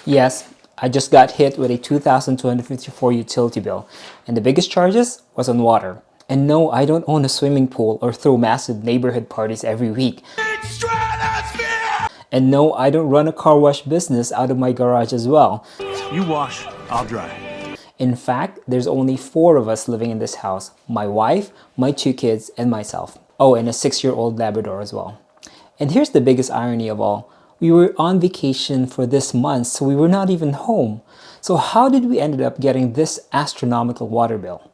Yes, I just got hit with a 2,254 utility bill, and the biggest charges was on water. And no, I don't own a swimming pool or throw massive neighborhood parties every week. And no, I don't run a car wash business out of my garage as well. You wash, I'll dry. In fact, there's only 4 of us living in this house: my wife, my 2 kids, and myself. Oh, and a 6-year-old Labrador as well. And here's the biggest irony of all. We were on vacation for this month, so we were not even home. So how did we end up getting this astronomical water bill?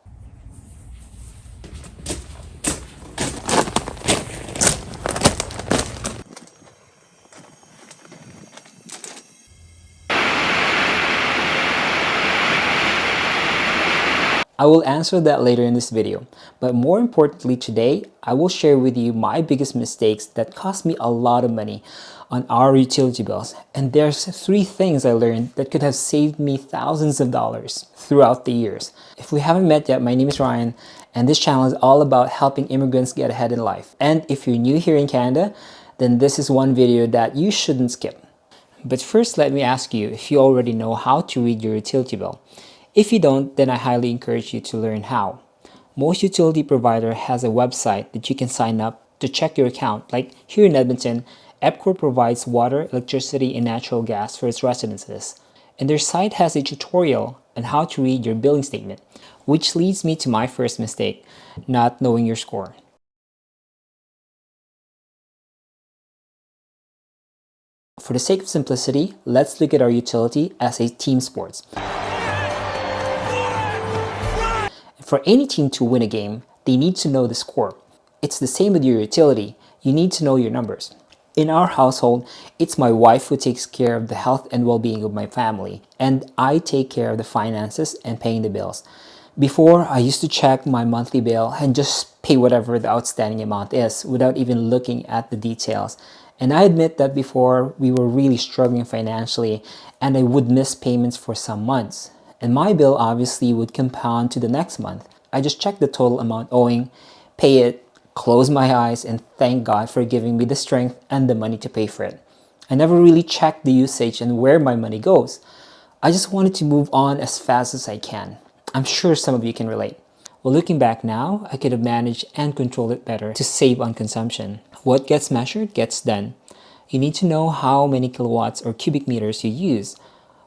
I will answer that later in this video, but more importantly today, I will share with you my biggest mistakes that cost me a lot of money on our utility bills. And there's 3 things I learned that could have saved me thousands of dollars throughout the years. If we haven't met yet, my name is Ryan, and this channel is all about helping immigrants get ahead in life. And if you're new here in Canada, then this is one video that you shouldn't skip. But first, let me ask you if you already know how to read your utility bill. If you don't, then I highly encourage you to learn how. Most utility provider has a website that you can sign up to check your account. Like here in Edmonton, EPCOR provides water, electricity, and natural gas for its residences. And their site has a tutorial on how to read your billing statement, which leads me to my first mistake, not knowing your score. For the sake of simplicity, let's look at our utility as a team sport. For any team to win a game, they need to know the score. It's the same with your utility. You need to know your numbers. In our household, it's my wife who takes care of the health and well-being of my family, and I take care of the finances and paying the bills. Before, I used to check my monthly bill and just pay whatever the outstanding amount is without even looking at the details. And I admit that before, we were really struggling financially, and I would miss payments for some months. And my bill obviously would compound to the next month. I just checked the total amount owing, pay it, close my eyes, and thank God for giving me the strength and the money to pay for it. I never really checked the usage and where my money goes. I just wanted to move on as fast as I can. I'm sure some of you can relate. Well, looking back now, I could have managed and controlled it better to save on consumption. What gets measured gets done. You need to know how many kilowatts or cubic meters you use,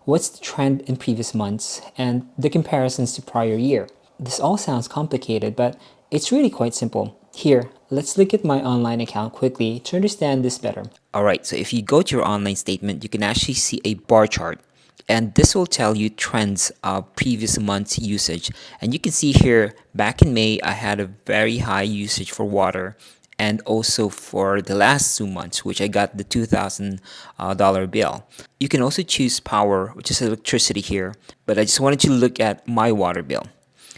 what's the trend in previous months, and the comparisons to prior year. This all sounds complicated, but it's really quite simple. Here, let's look at my online account quickly to understand this better. Alright, so if you go to your online statement, you can actually see a bar chart. And this will tell you trends of previous month's usage. And you can see here, back in May, I had a very high usage for water. And also for the last 2 months, which I got the $2,000 bill. You can also choose power, which is electricity here, but I just wanted to look at my water bill.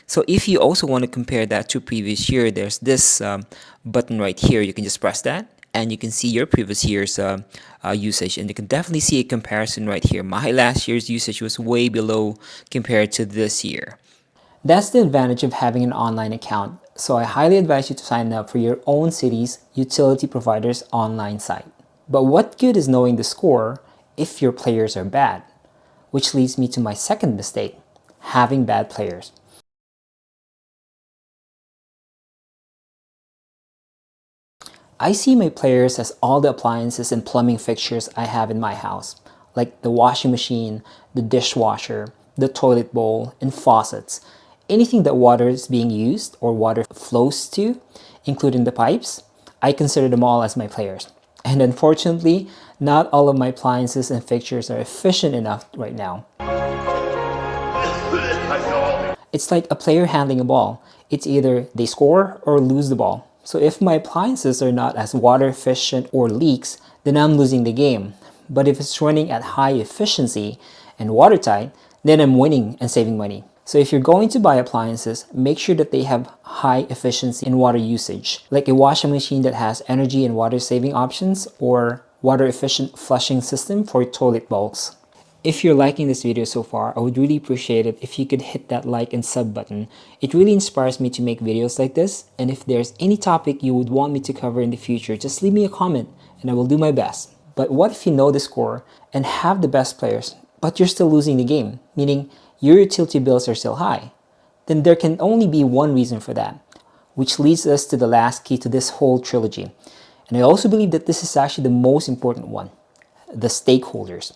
So if you also want to compare that to previous year, there's this button right here. You can just press that and you can see your previous year's usage, and you can definitely see a comparison right here. My last year's usage was way below compared to this year. That's the advantage of having an online account, so I highly advise you to sign up for your own city's utility provider's online site. But what good is knowing the score if your players are bad? Which leads me to my second mistake, having bad players. I see my players as all the appliances and plumbing fixtures I have in my house, like the washing machine, the dishwasher, the toilet bowl, and faucets. Anything that water is being used or water flows to, including the pipes, I consider them all as my players. And unfortunately, not all of my appliances and fixtures are efficient enough right now. It's like a player handling a ball. It's either they score or lose the ball. So if my appliances are not as water efficient or leaks, then I'm losing the game. But if it's running at high efficiency and watertight, then I'm winning and saving money. So if you're going to buy appliances, make sure that they have high efficiency in water usage, like a washing machine that has energy and water saving options, or water efficient flushing system for toilet bowls. If you're liking this video so far, I would really appreciate it if you could hit that like and sub button. It really inspires me to make videos like this, and if there's any topic you would want me to cover in the future, just leave me a comment and I will do my best. But what if you know the score and have the best players, but you're still losing the game, meaning your utility bills are still high, then there can only be one reason for that, which leads us to the last key to this whole trilogy. And I also believe that this is actually the most important one, the stakeholders.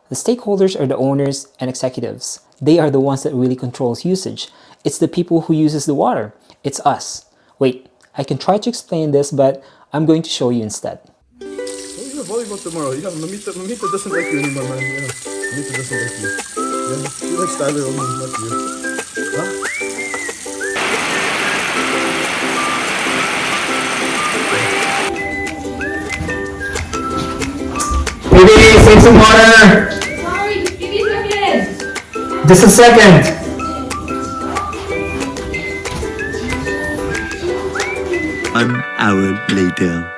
The stakeholders are the owners and executives. They are the ones that really controls usage. It's the people who uses the water. It's us. Wait, I can try to explain this, but I'm going to show you instead. Oh, you have volleyball tomorrow. Yeah, Mamita doesn't like you anymore, man. Yeah, Mamita doesn't like you. Yeah, she likes Tyler only, not you. Huh? Baby, save some water! Sorry, just give me a second. Just a second. An hour later.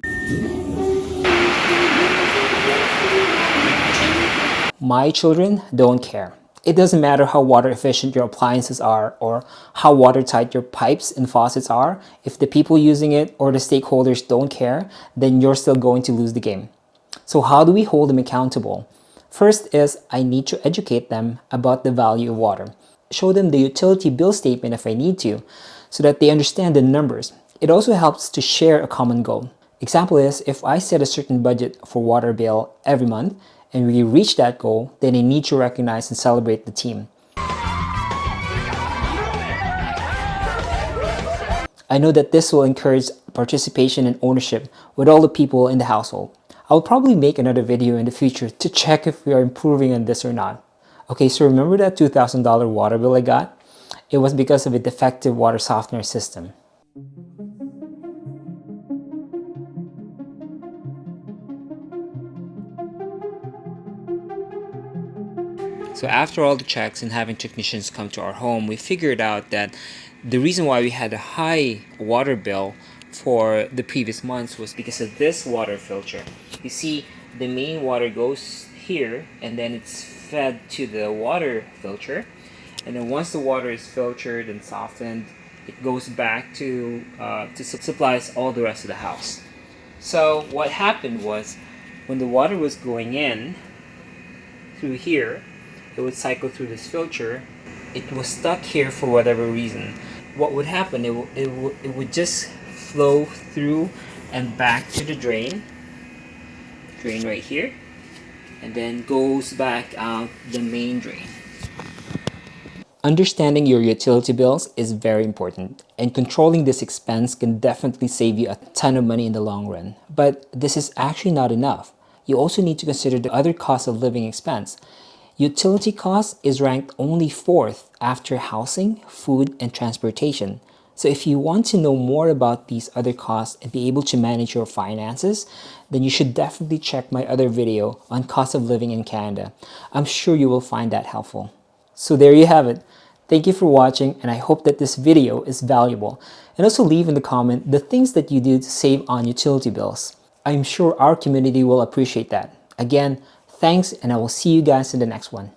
My children don't care. It doesn't matter how water efficient your appliances are or how watertight your pipes and faucets are. If the people using it or the stakeholders don't care, then you're still going to lose the game. So how do we hold them accountable? First is I need to educate them about the value of water. Show them the utility bill statement if I need to, so that they understand the numbers. It also helps to share a common goal. Example is if I set a certain budget for water bill every month and we reach that goal, then I need to recognize and celebrate the team. I know that this will encourage participation and ownership with all the people in the household. I'll probably make another video in the future to check if we are improving on this or not. Okay, so remember that $2,000 water bill I got? It was because of a defective water softener system. So after all the checks and having technicians come to our home, we figured out that the reason why we had a high water bill for the previous months was because of this water filter. You see, the main water goes here and then it's fed to the water filter. And then once the water is filtered and softened, it goes back to supplies all the rest of the house. So what happened was when the water was going in through here, it would cycle through this filter. It was stuck here for whatever reason. What would happen, it would just flow through and back to the drain right here, and then goes back out the main drain. Understanding your utility bills is very important, and controlling this expense can definitely save you a ton of money in the long run. But this is actually not enough. You also need to consider the other cost of living expense. Utility cost is ranked only 4th after housing, food, and transportation. So if you want to know more about these other costs and be able to manage your finances, then you should definitely check my other video on cost of living in Canada. I'm sure you will find that helpful. So there you have it. Thank you for watching, and I hope that this video is valuable. And also leave in the comment the things that you do to save on utility bills. I'm sure our community will appreciate that. Again, thanks, and I will see you guys in the next one.